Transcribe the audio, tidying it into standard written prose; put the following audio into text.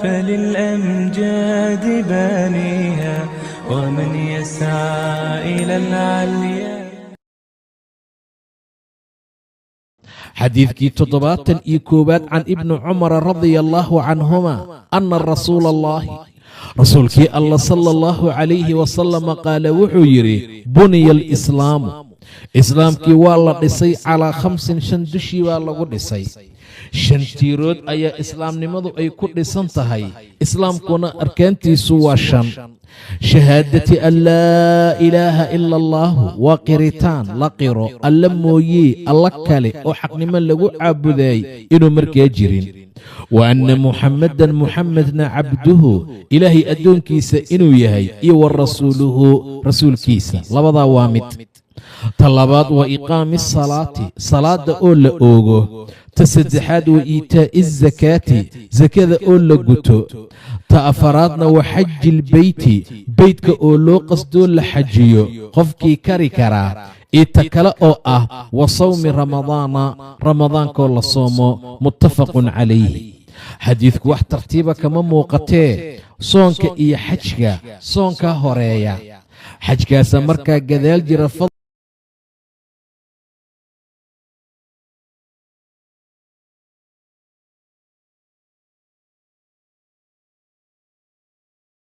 فللأمجاد بانيها ومن يسعى إلى العليا. xadiidkii 71 can ibni cumara radia allaahu canhuma ana rasuula allahi rasuulkii alla sala allahu calayhi wasalama qaala wuxuu yidhi buniya alislaamu islaamkii waa la dhisay calaa 5 shan dushii baa lagu dhisay 5 tiirood ayaa islaamnimadu ay ku dhisan tahay. islaamkuna arkaantiisu waa 5. shahaadati an laa ilaaha ila allaahu waa qiritaan la qiro alla mooyee alla kale oo xaqnimo lagu caabudaay inuu markaa jirin. wa anna muxammadan muxamedna cabduhu ilaahay addoonkiisa inuu yahay iyo wa rasuuluhu rasuulkiisa. labadaa waa mid. ta labaad waa iqaami salaati salaada oo la oogo. ta saddexaad waa iitaa'i asakaati sakada oo la guto. ta afaraadna waa xajilbeyti beydka oo loo qasdoo la xajiyo qofkii kari karaa. iyo ta kale oo ah wa sawmi ramadaana ramadaankoo la soomo. muttafaqun calayhi. xadiidku wax tartiiba kama muuqatee soonka iyo xajka soonkaa horeeya, xajkaasa markaa gadaal jira